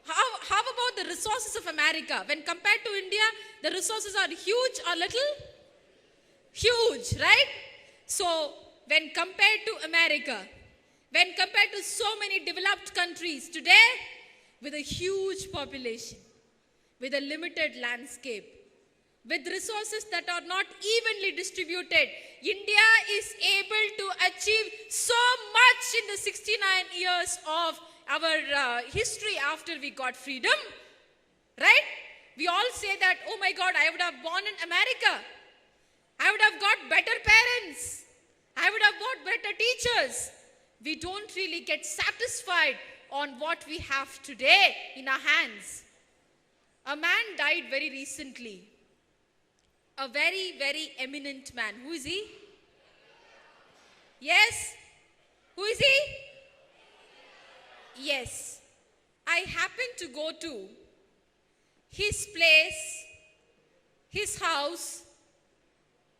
How about the resources of America? When compared to India, the resources are huge or little? Huge, right? So, when compared to America, when compared to so many developed countries today, with a huge population, with a limited landscape, with resources that are not evenly distributed, India is able to achieve so much in the 69 years of our history after we got freedom, right? We all say that, oh my God, I would have born in America. I would have got better parents. I would have got better teachers. We don't really get satisfied on what we have today in our hands. A man died very recently. A very, very eminent man. Who is he? Yes? Who is he? Yes. I happened to go to his place, his house,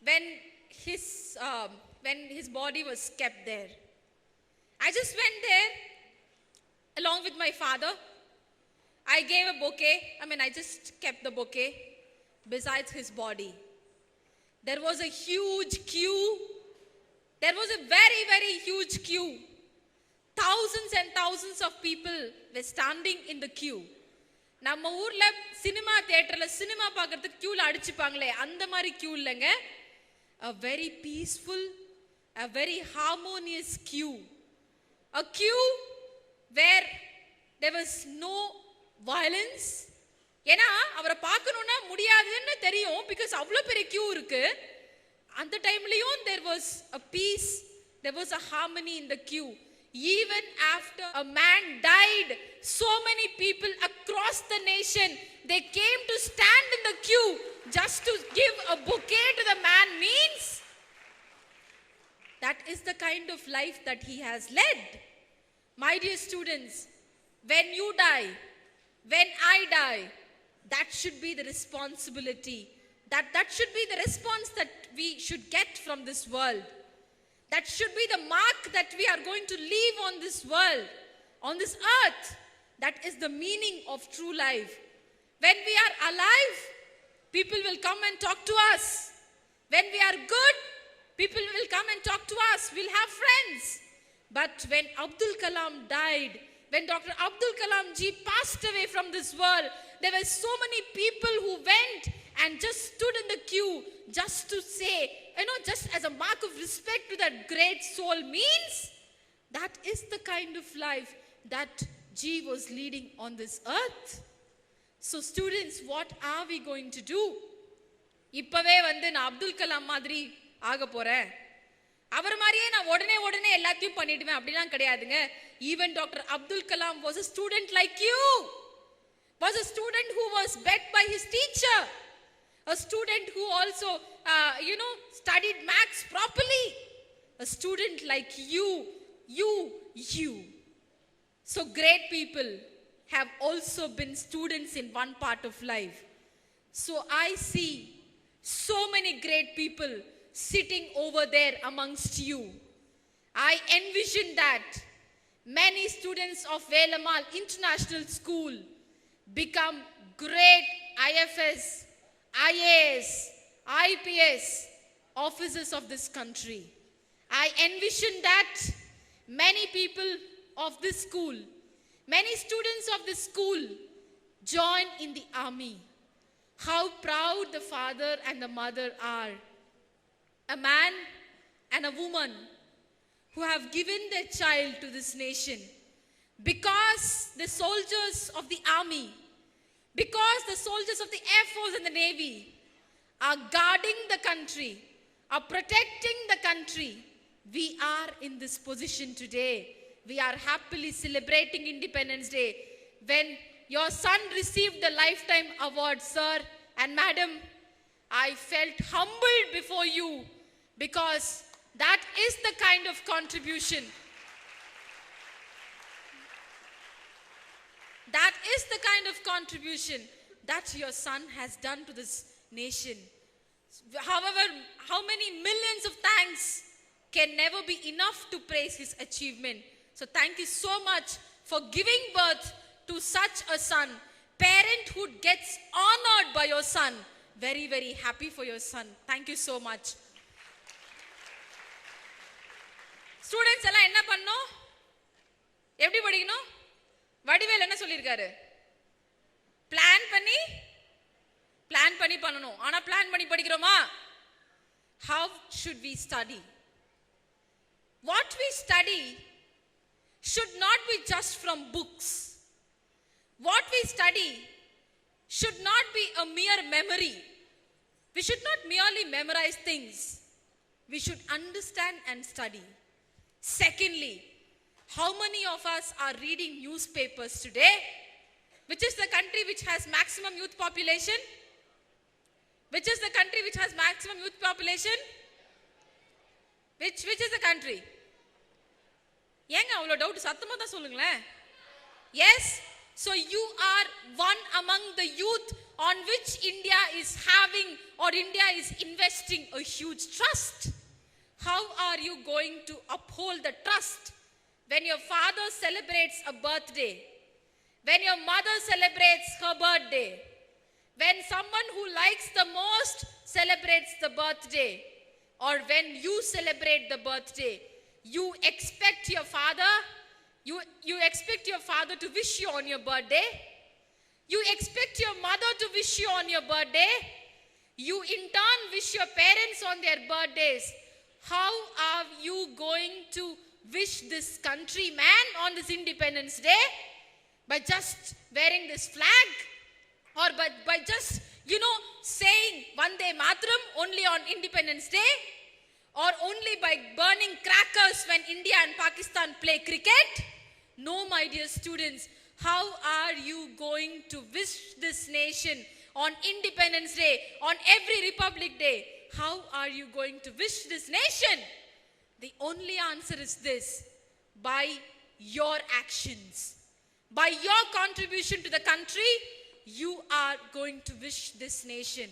when his body was kept there. I just went there along with my father. I gave a bouquet. I just kept the bouquet besides his body. There was a huge queue. There was a very, very huge queue. Thousands and thousands of people were standing in the queue. நம்ம ஊர்ல cinema தியேட்டர்ல cinema பார்க்கிறதுக்கு queueல அடிச்சுப்பாங்களே அந்த மாதிரி queue இல்லங்க. A very peaceful, a very harmonious queue. A queue where there was no violence. ஏன்னா அவரை பார்க்கணும்னா முடியாதுன்னு தெரியும் because அவ்வளோ பெரிய queue இருக்கு. அந்த டைம்லயும் there was a peace, there was a harmony in the queue. Even after a man died, so many people across the nation, they came to stand in the queue just to give a bouquet to the man. Means that is the kind of life that he has led. My dear students, when you die, when I die, that should be the responsibility. That should be the response that we should get from this world. That should be the mark that we are going to leave on this world, on this earth. That is the meaning of true life. When we are alive, people will come and talk to us. When we are good, people will come and talk to us. We'll have friends. But when Abdul Kalam died, when Dr. Abdul Kalam ji passed away from this world, there were so many people who went and just stood in the queue just to say, just as a mark of respect to that great soul. Means that is the kind of life that G was leading on this earth. So students, what are we going to do? இப்பவே நான் அப்துல் கலாம் மாதிரி ஆக போறேன், அவர் மாதிரியே நான் உடனே எல்லாத்தையும் பண்ணிடுவேன் அப்படிலாம் கிடையாதுங்க. Even Dr. Abdul Kalam was a student like you, was a student who was begged by his teacher, a student who also studied maths properly, a student like you. So great people have also been students in one part of life. So I see so many great people sitting over there amongst you. I envision that many students of Velamal International School become great IFS, IAS, IPS officers of this country. I envision that many people of this school, many students of this school join in the army. How proud the father and the mother are. A man and a woman who have given their child to this nation because the soldiers of the army, because the soldiers of the Air Force and the Navy are guarding the country, are protecting the country. We are in this position today. We are happily celebrating Independence Day. When your son received the Lifetime Award, sir and madam, I felt humbled before you because that is the kind of contribution. That is the kind of contribution that your son has done to this nation. However, how many millions of thanks can never be enough to praise his achievement. So thank you so much for giving birth to such a son. Parenthood gets honored by your son. Very, very happy for your son. Thank you so much. Students எல்லாம் என்ன பண்ணணும்? எப்படி படிக்கணும்? வடிவேல் என்ன சொல்லியிருக்காரு? Plan பண்ணி பண்ணணும். ஆனா பிளான் பண்ணி படிக்கிறோமா? How should we study? What we study should not be just from books. What we study should not be a mere memory. We should not merely memorize things. We should understand and study. Secondly, how many of us are reading newspapers today? Which is the country which has maximum youth population? Which is the country which has maximum youth population? Which is the country? ஏங்க அவ்வளோ doubt சத்தமாக தான் சொல்லுங்களேன். Yes, so you are one among the youth on which India is having or India is investing a huge trust. How are you going to uphold the trust when your father celebrates a birthday, when your mother celebrates her birthday, when someone who likes the most celebrates the birthday, or when you celebrate the birthday? You expect your father, you expect your father to wish you on your birthday. You expect your mother to wish you on your birthday. You in turn wish your parents on their birthdays. How are you going to wish this country, man, on this Independence Day? By just wearing this flag? Or by just, saying Vande Mataram only on Independence Day? Or only by burning crackers when India and Pakistan play cricket? No, my dear students. How are you going to wish this nation on Independence Day, on every Republic Day? How are you going to wish this nation? The only answer is this: by your actions, by your contribution to the country, you are going to wish this nation.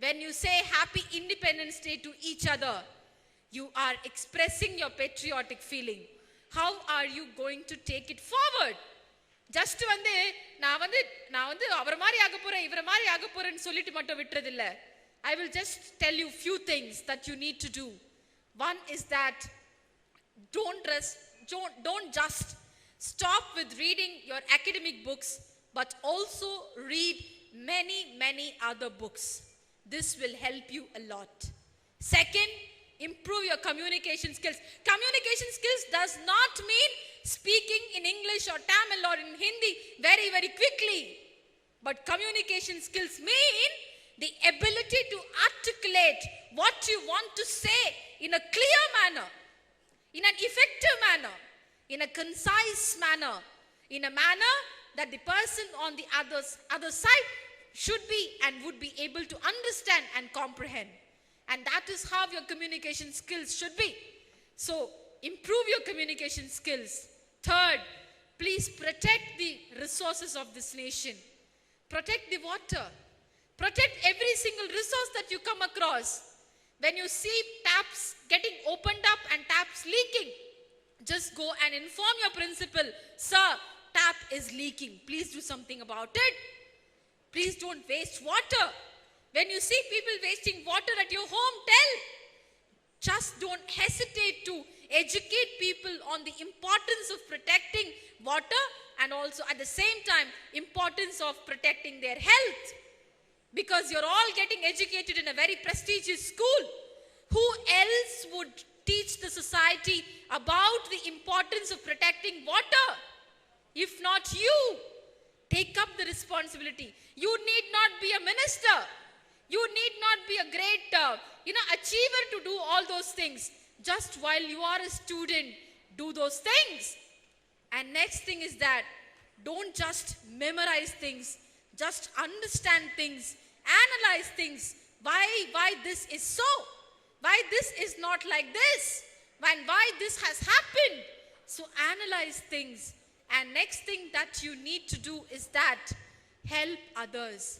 When you say Happy Independence Day to each other, you are expressing your patriotic feeling. How are you going to take it forward? Just நான் வந்து அவர் மாதிரி ஆக போறேன் இவர மாதிரி ஆக போறேன்னு சொல்லிட்டு மட்டும் விட்டுறது இல்ல. I will just tell you few things that you need to do. One is that don't just stop with reading your academic books, but also read many other books. This will help you a lot. Second, improve your communication skills. Communication skills does not mean speaking in English or Tamil or in Hindi very quickly. But communication skills mean the ability to articulate what you want to say in a clear manner, in an effective manner, in a concise manner, in a manner that the person on the other side should be and would be able to understand and comprehend. And that is how your communication skills should be. So, improve your communication skills. Third, please protect the resources of this nation. Protect the water. Protect every single resource that you come across. When you see taps getting opened up and taps leaking, just go and inform your principal, sir, tap is leaking. Please do something about it. Please don't waste water. When you see people wasting water at your home, tell. Just don't hesitate to educate people on the importance of protecting water and also at the same time importance of protecting their health. Because you're all getting educated in a very prestigious school. Who else would teach the society about the importance of protecting water? If not you, take up the responsibility. You need not be a minister. You need not be a great achiever to do all those things. Just while you are a student, do those things. And next thing is that don't just memorize things, just understand things, analyze things. Why this is so? Why this is not like this? Why this has happened? So analyze things. And next thing that you need to do is that help others.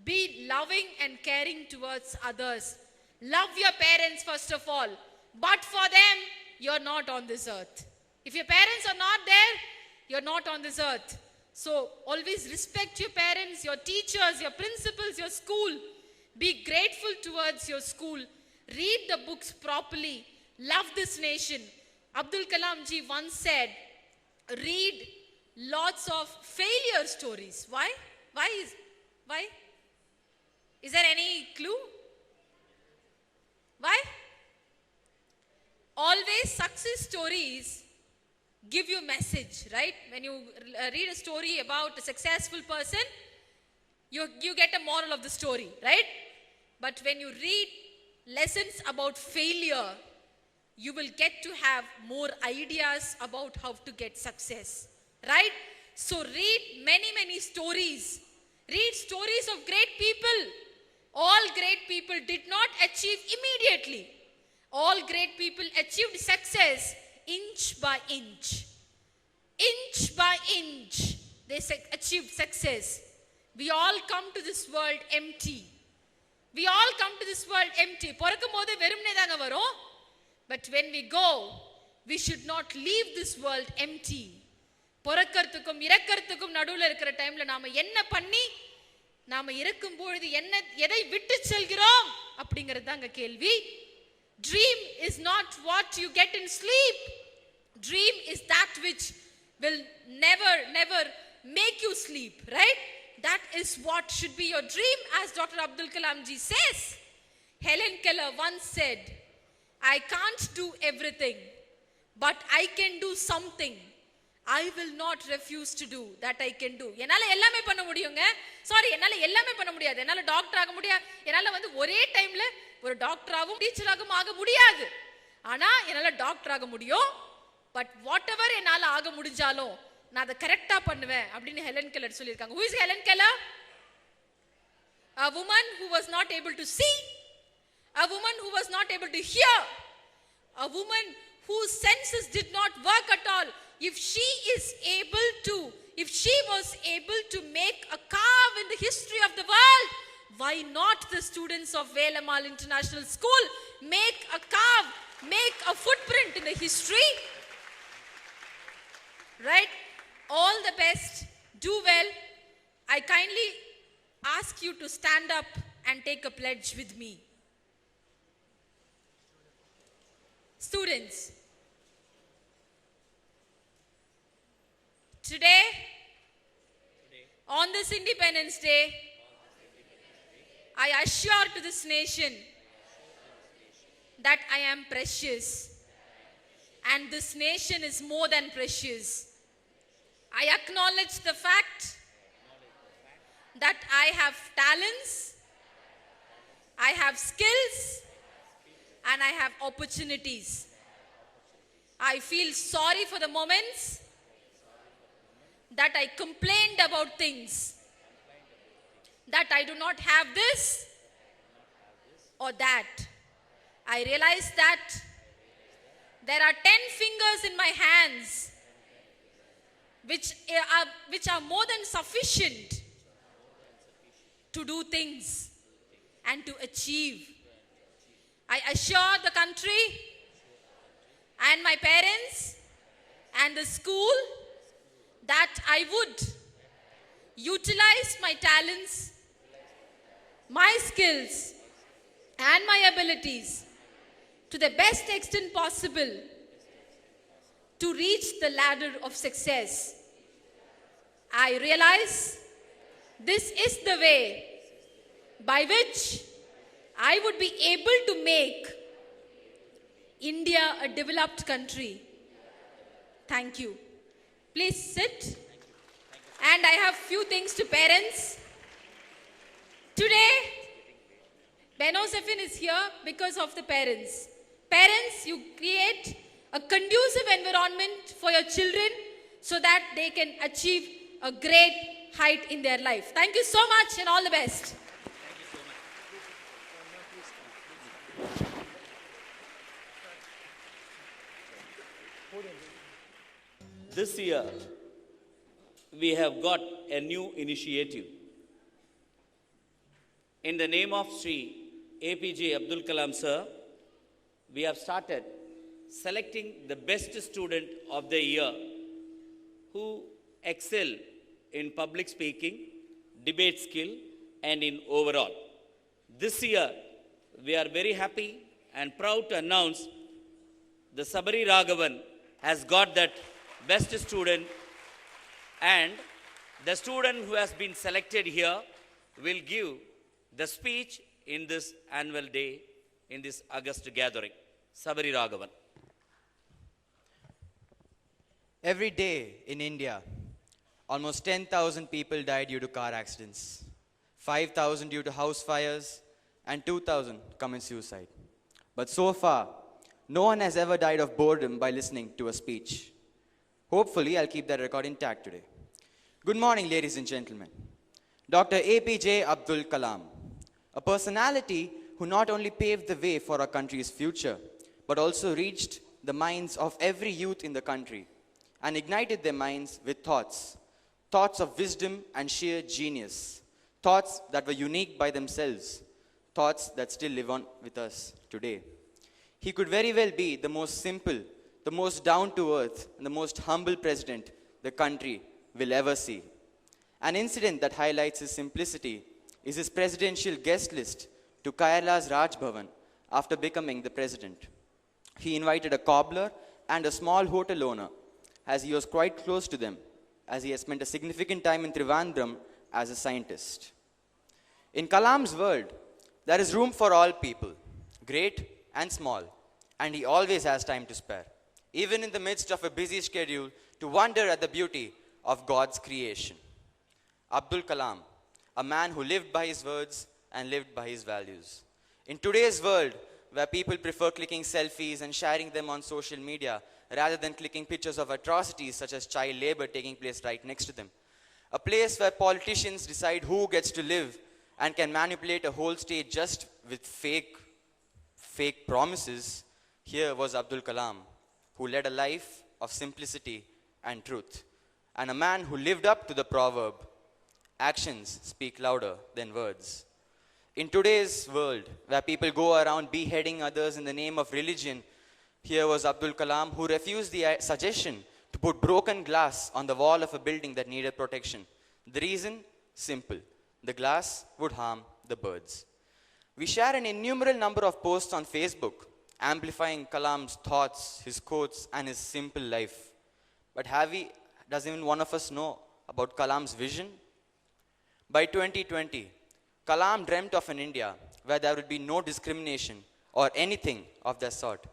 Be loving and caring towards others. Love your parents first of all. But for them, you're not on this earth. If your parents are not there, you're not on this earth. So always respect your parents, your teachers, your principals, your school. Be grateful towards your school. Read the books properly. Love this nation. Abdul Kalam ji once said, read lots of failure stories. Why? Why? Is there any clue? Why? Always success stories give you a message, right? When you read a story about a successful person, you get a moral of the story, right? But when you read lessons about failure, you will get to have more ideas about how to get success, right? So read many stories. Read stories of great people. All great people did not achieve immediately. All great people achieved success inch by inch. Inch by inch, they achieved success. We all come to this world empty. We all come to this world empty. But when we go, we should not leave this world empty. பொறக்கிறதுக்கும் இறக்கிறதுக்கும் நடுவுல இருக்கிற டைம்ல நாம என்ன பண்ணி நாம இறக்கும் பொழுது எதை விட்டு செல்கிறோம் அப்படிங்கிறது தாங்க கேள்வி. Dream is not what you get in sleep. Dream is that which will never make you sleep, right? That is what should be your dream, as Dr. Abdul Kalam ji says. Helen Keller once said, I can't do everything, but I can do something. I will not refuse to do that I can do. என்னால எல்லாமே பண்ண முடியுங்க. Sorry, என்னால எல்லாமே பண்ண முடியாது. என்னால doctor ஆக முடியாது. என்னால ஒரே டைம்ல ஒரு டாக்டராகவும் டீச்சராகவும் ஆக முடியாது. ஆனா என்னால டாக்டர் ஆக முடியும். பட் வாட் எவர் என்னால ஆக முடிஞ்சாலும் நான் அதை கரெக்டா பண்ணுவேன் அப்படின்னு ஹெலன் கெல்லர் சொல்லியிருக்காங்க. Who is Helen Keller? A woman who was not able to see, a woman who was not able to hear, a woman whose senses did not work at all. If she was able to make a carve in the history of the world, why not the students of Velamal International School make a carve, make a footprint in the history? Right? All the best. Do well. I kindly ask you to stand up and take a pledge with me. Students, today, on this Independence Day, I assure to this nation that I am precious, and this nation is more than precious. I acknowledge the fact that I have talents, I have skills, and I have opportunities. I feel sorry for the moments that I complained about things, that I do not have this or that. I realize that there are 10 fingers in my hands which are more than sufficient to do things and to achieve. I assure the country and my parents and the school that I would utilize my talents, my skills, and my abilities to the best extent possible to reach the ladder of success. I realize this is the way by which I would be able to make India a developed country. Thank you. Please sit. And I have few things to parents. Today, Benozefin is here because of the parents. Parents, you create a conducive environment for your children so that they can achieve a great height in their life. Thank you so much and all the best. This year, we have got a new initiative. In the name of Sri APJ Abdul Kalam sir, we have started selecting the best student of the year who excel in public speaking, debate skill, and in overall. This year, we are very happy and proud to announce the Sabari Raghavan has got that best student, and the student who has been selected here will give the speech in this annual day, in this August gathering. Sabari Raghavan. Every day in India, almost 10,000 people die due to car accidents, 5,000 due to house fires, and 2,000 commit suicide. But so far, no one has ever died of boredom by listening to a speech. Hopefully, I'll keep that record intact today. Good morning, ladies and gentlemen. Dr. APJ Abdul Kalam, a personality who not only paved the way for our country's future, but also reached the minds of every youth in the country and ignited their minds with thoughts of wisdom and sheer genius, thoughts that were unique by themselves, thoughts that still live on with us today. He could very well be the most simple, the most down-to-earth, and the most humble president the country will ever see. An incident that highlights his simplicity is his presidential guest list to Kerala's Raj Bhavan after becoming the president. He invited a cobbler and a small hotel owner, as he was quite close to them, as he has spent a significant time in Trivandrum as a scientist. In Kalam's world, there is room for all people, great and small, and he always has time to spare, even in the midst of a busy schedule, to wonder at the beauty of God's creation. Abdul Kalam, a man who lived by his words and lived by his values. In today's world, where people prefer clicking selfies and sharing them on social media rather than clicking pictures of atrocities such as child labor taking place right next to them, a place where politicians decide who gets to live and can manipulate a whole state just with fake promises, here was Abdul Kalam, who led a life of simplicity and truth, and a man who lived up to the proverb, actions speak louder than words. In today's world, where people go around beheading others in the name of religion, here was Abdul Kalam, who refused the suggestion to put broken glass on the wall of a building that needed protection. The reason? Simple. The glass would harm the birds. We share an innumerable number of posts on Facebook, amplifying Kalam's thoughts, his quotes, and his simple life. But does even one of us know about Kalam's vision? By 2020, Kalam dreamt of an India where there would be no discrimination or anything of that sort.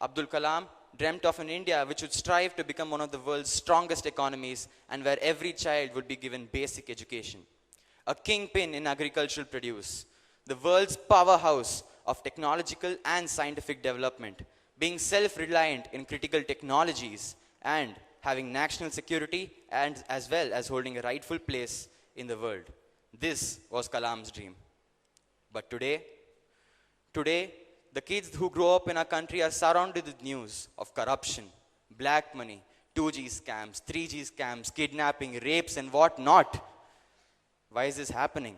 Abdul Kalam dreamt of an India which would strive to become one of the world's strongest economies and where every child would be given basic education. A kingpin in agricultural produce, the world's powerhouse of technological and scientific development, being self-reliant in critical technologies, and having national security and as well as holding a rightful place in the world. This was Kalam's dream. But today, the kids who grow up in our country are surrounded with news of corruption, black money, 2G scams, 3G scams, kidnapping, rapes, and what not. Why is this happening?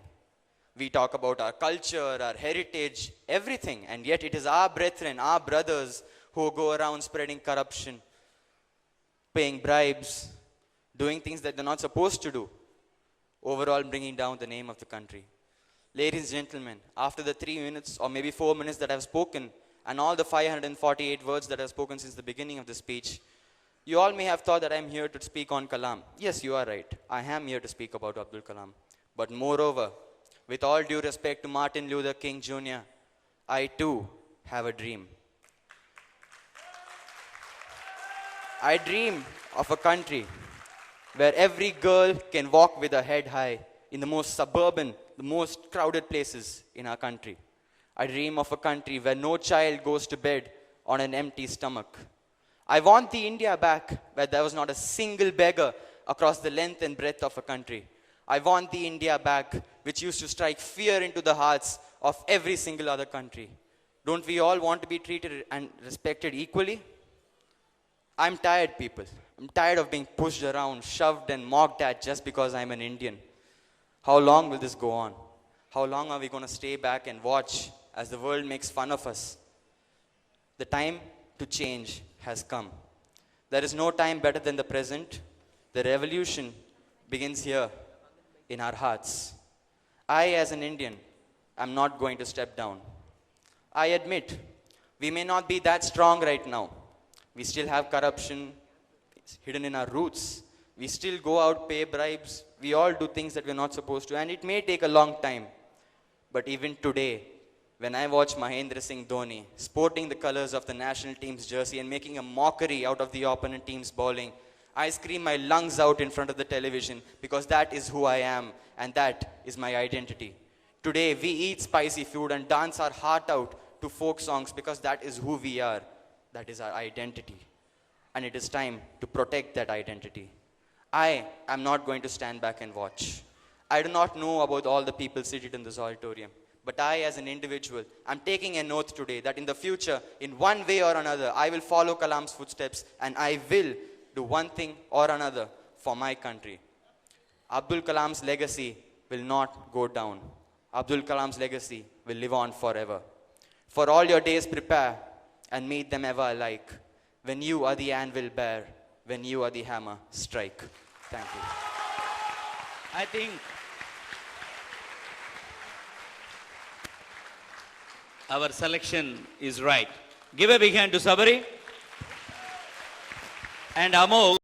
We talk about our culture, our heritage, everything, and yet it is our brethren, our brothers who go around spreading corruption, paying bribes, doing things that they're not supposed to do, overall bringing down the name of the country. Ladies and gentlemen, after the 3 minutes or maybe 4 minutes that I've spoken and all the 548 words that I've spoken since the beginning of the speech, you all may have thought that I'm here to speak on Kalam. Yes, you are right. I am here to speak about Abdul Kalam. But moreover, with all due respect to Martin Luther King Jr., I too have a dream. I dream of a country where every girl can walk with her head high in the most suburban, the most crowded places in our country. I dream of a country where no child goes to bed on an empty stomach. I want the India back where there was not a single beggar across the length and breadth of a country. I want the India back which used to strike fear into the hearts of every single other country. Don't we all want to be treated and respected equally? I'm tired, people. I'm tired of being pushed around, shoved and mocked at just because I'm an Indian. How long will this go on? How long are we going to stay back and watch as the world makes fun of us? The time to change has come. There is no time better than the present. The revolution begins here in our hearts. I, as an Indian, am not going to step down. I admit, we may not be that strong right now. We still have corruption hidden in our roots. We still go out, pay bribes. We all do things that we're not supposed to, and it may take a long time. But even today, when I watch Mahendra Singh Dhoni sporting the colors of the national team's jersey and making a mockery out of the opponent team's bowling, I scream my lungs out in front of the television because that is who I am and that is my identity. Today, we eat spicy food and dance our heart out to folk songs because that is who we are. That is our identity. And it is time to protect that identity. I am not going to stand back and watch. I do not know about all the people seated in this auditorium. But I, as an individual, am taking an oath today that in the future, in one way or another, I will follow Kalam's footsteps and I will do one thing or another for my country. Abdul Kalam's legacy will not go down. Abdul Kalam's legacy will live on forever. For all your days prepare and meet them ever alike. When you are the anvil bear, when you are the hammer, strike. Thank you. I think our selection is right. Give a big hand to Sabari and Amol.